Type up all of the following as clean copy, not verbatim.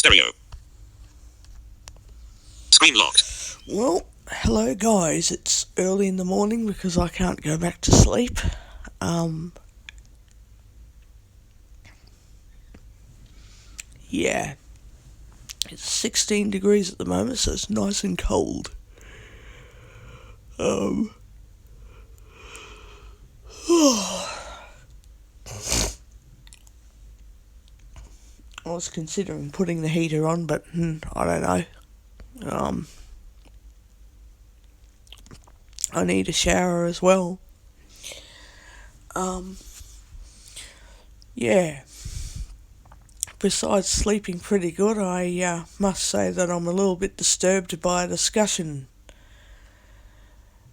Stereo. Screen locked. Well, hello guys. It's early in the morning because I can't go back to sleep. Yeah, it's 16 degrees at the moment, so it's nice and cold. I was considering putting the heater on, but I don't know. I need a shower as well. Yeah. Besides sleeping pretty good, I must say that I'm a little bit disturbed by a discussion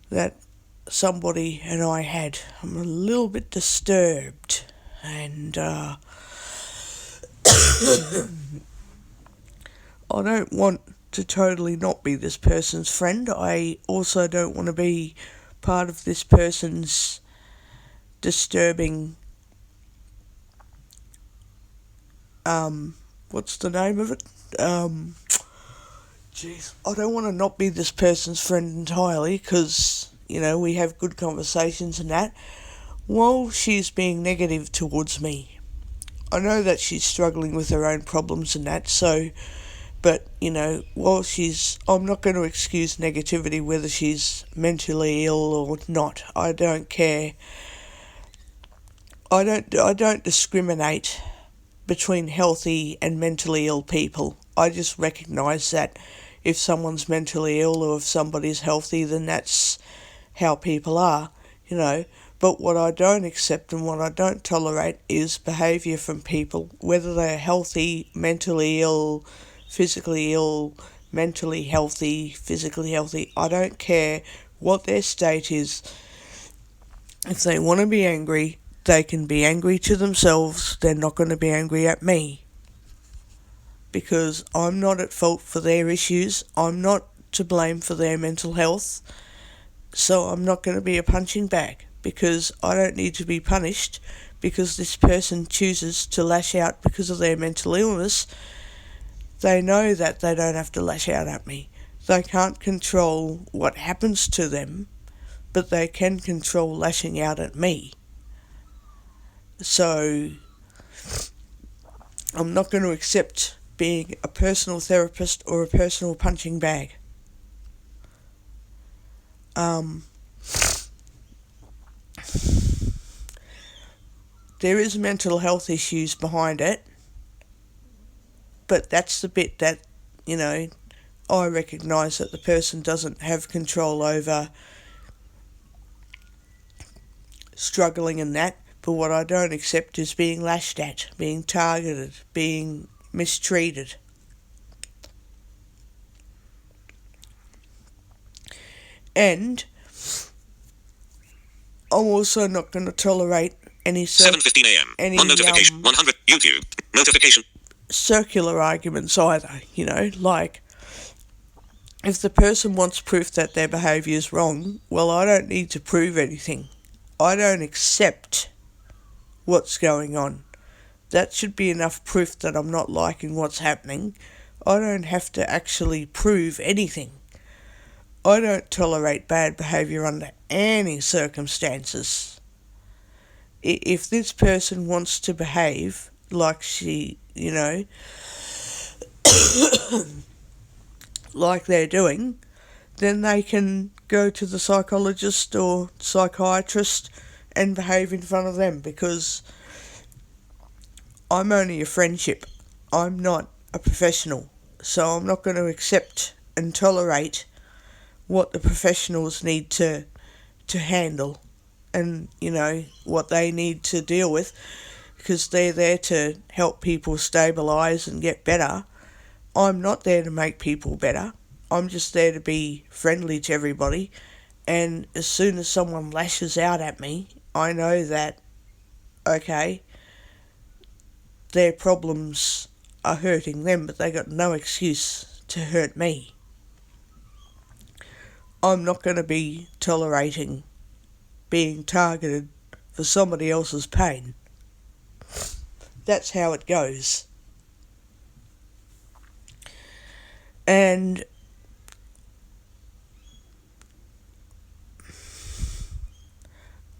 that somebody and I had. I'm a little bit disturbed, and I don't want to totally not be this person's friend. I also don't want to be part of this person's disturbing what's the name of it? Jeez, I don't want to not be this person's friend entirely because, we have good conversations and that, while she's being negative towards me. I know that she's struggling with her own problems and that, but, while I'm not going to excuse negativity whether she's mentally ill or not. I don't care. I don't discriminate between healthy and mentally ill people. I just recognise that if someone's mentally ill or if somebody's healthy, then that's how people are, But what I don't accept and what I don't tolerate is behaviour from people, whether they're healthy, mentally ill, physically ill, mentally healthy, physically healthy. I don't care what their state is. If they want to be angry, they can be angry to themselves. They're not going to be angry at me. Because I'm not at fault for their issues. I'm not to blame for their mental health. So I'm not going to be a punching bag. Because I don't need to be punished because this person chooses to lash out because of their mental illness. They know that they don't have to lash out at me. They can't control what happens to them, but they can control lashing out at me. So I'm not going to accept being a personal therapist or a personal punching bag. There is mental health issues behind it, but that's the bit that, I recognise that the person doesn't have control over struggling in that. But what I don't accept is being lashed at, being targeted, being mistreated. And I'm also not going to tolerate any 7:15 a.m. One notification. 100 YouTube notification. Circular arguments either. Like if the person wants proof that their behaviour is wrong, well, I don't need to prove anything. I don't accept what's going on. That should be enough proof that I'm not liking what's happening. I don't have to actually prove anything. I don't tolerate bad behaviour under any circumstances. If this person wants to behave like she, like they're doing, then they can go to the psychologist or psychiatrist and behave in front of them, because I'm only a friendship. I'm not a professional. So I'm not going to accept and tolerate what the professionals need to handle and, what they need to deal with, because they're there to help people stabilise and get better. I'm not there to make people better. I'm just there to be friendly to everybody. And as soon as someone lashes out at me, I know that, okay, their problems are hurting them, but they got no excuse to hurt me. I'm not going to be tolerating being targeted for somebody else's pain. That's how it goes. And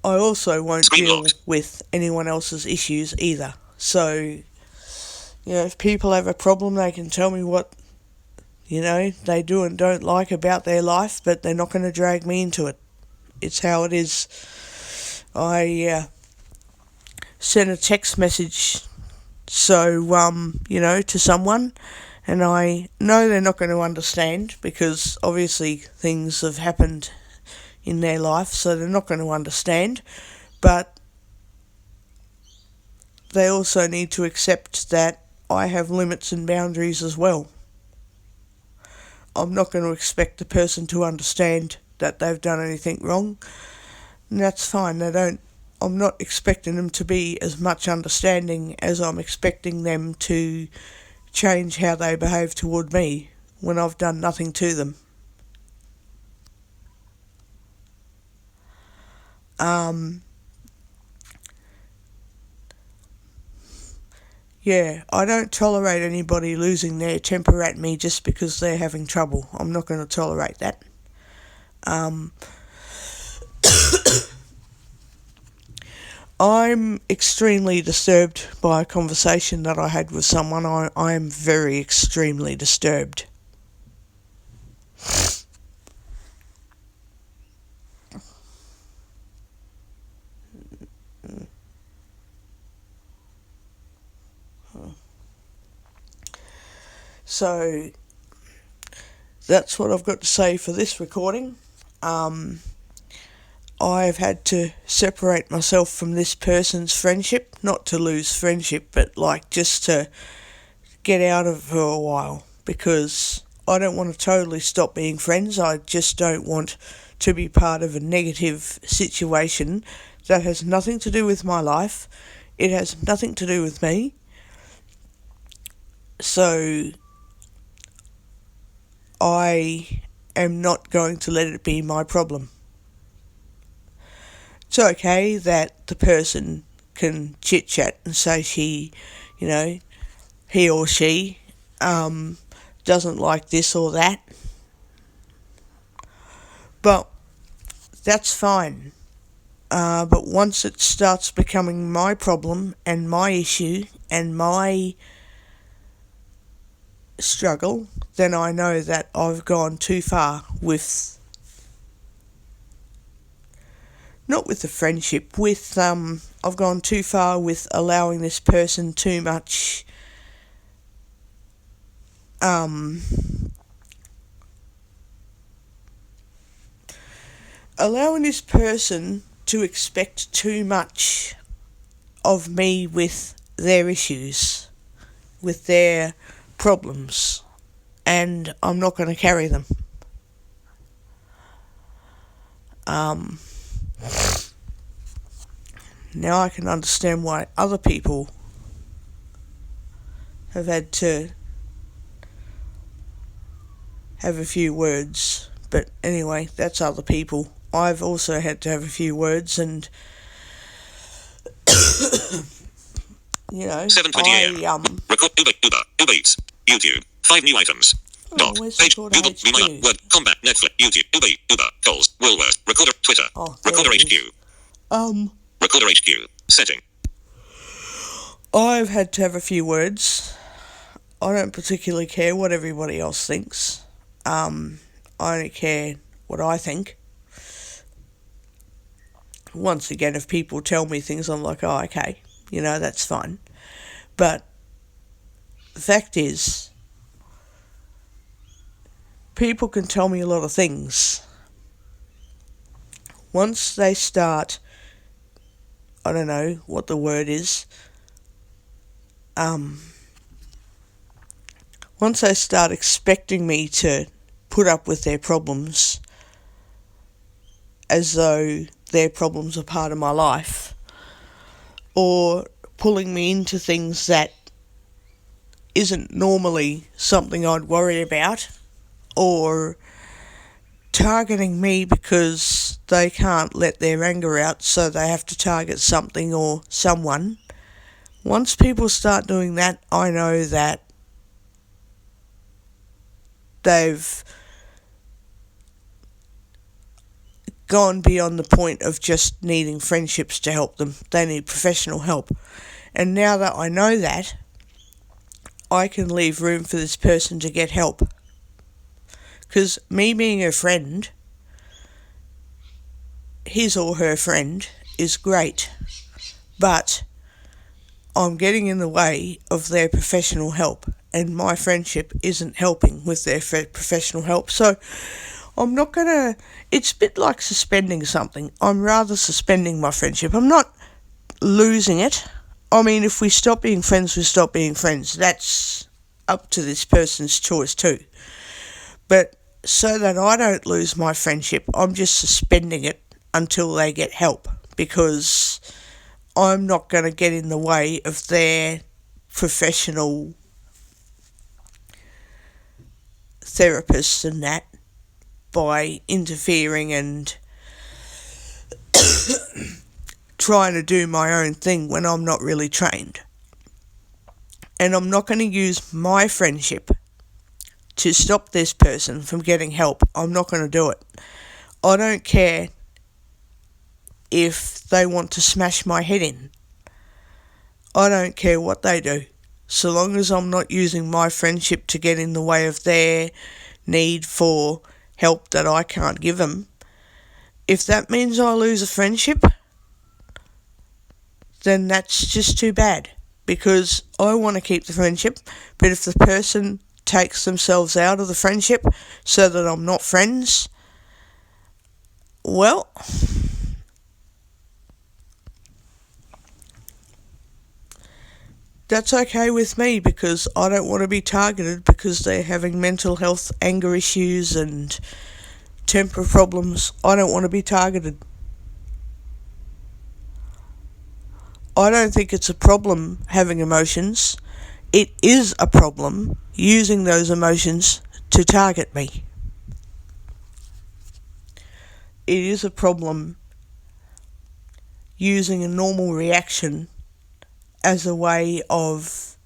I also won't Screen deal locked. with anyone else's issues either. So, if people have a problem, they can tell me what, they do and don't like about their life, but they're not going to drag me into it. It's how it is. I sent a text message, to someone, and I know they're not going to understand because obviously things have happened in their life, so they're not going to understand, but they also need to accept that I have limits and boundaries as well. I'm not going to expect the person to understand that they've done anything wrong, and that's fine. I'm not expecting them to be as much understanding as I'm expecting them to change how they behave toward me when I've done nothing to them. I don't tolerate anybody losing their temper at me just because they're having trouble. I'm not going to tolerate that. I'm extremely disturbed by a conversation that I had with someone. I am very extremely disturbed. So that's what I've got to say for this recording. I've had to separate myself from this person's friendship, not to lose friendship, but just to get out of it for a while, because I don't want to totally stop being friends. I just don't want to be part of a negative situation that has nothing to do with my life. It has nothing to do with me. So I am not going to let it be my problem. It's okay that the person can chit-chat and say he or she doesn't like this or that. But that's fine. But once it starts becoming my problem and my issue and my struggle, then I know that I've gone too far not with the friendship, I've gone too far with allowing this person too much allowing this person to expect too much of me with their issues, with their problems, and I'm not going to carry them. Now I can understand why other people have had to have a few words, but anyway, that's other people. I've also had to have a few words, and 7:20 a.m. Record Uber Eats, YouTube, 5 new items. Doc, page, Google, Vimeo, Word, Combat, Netflix, YouTube, Uber, Coles, Woolworth, Recorder, Twitter, Recorder HQ. Recorder HQ, setting. I've had to have a few words. I don't particularly care what everybody else thinks. I don't care what I think. Once again, if people tell me things, I'm like, oh, okay, that's fine. But the fact is, people can tell me a lot of things. Once they start, I don't know what the word is, once they start expecting me to put up with their problems as though their problems are part of my life, or pulling me into things that isn't normally something I'd worry about, or targeting me because they can't let their anger out, so they have to target something or someone. Once people start doing that, I know that they've gone beyond the point of just needing friendships to help them. They need professional help. And now that I know that, I can leave room for this person to get help. Because me being a friend, his or her friend, is great. But I'm getting in the way of their professional help, and my friendship isn't helping with their professional help. So I'm not going to... It's a bit like suspending something. I'm rather suspending my friendship. I'm not losing it. I mean, if we stop being friends, we stop being friends. That's up to this person's choice too. But so that I don't lose my friendship, I'm just suspending it until they get help, because I'm not going to get in the way of their professional therapists and that by interfering and trying to do my own thing when I'm not really trained. And I'm not going to use my friendship to stop this person from getting help. I'm not going to do it. I don't care if they want to smash my head in. I don't care what they do. So long as I'm not using my friendship to get in the way of their need for help that I can't give them. If that means I lose a friendship, then that's just too bad, because I want to keep the friendship. But if the person takes themselves out of the friendship so that I'm not friends, well, that's okay with me, because I don't want to be targeted because they're having mental health, anger issues and temper problems. I don't want to be targeted. I don't think it's a problem having emotions. It is a problem using those emotions to target me. It is a problem using a normal reaction as a way of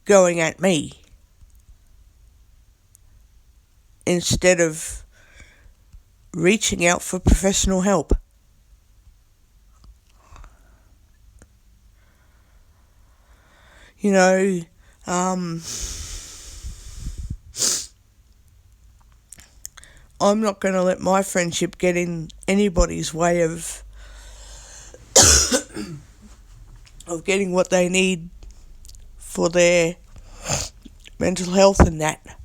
going at me instead of reaching out for professional help. You know, I'm not going to let my friendship get in anybody's way of getting what they need for their mental health and that.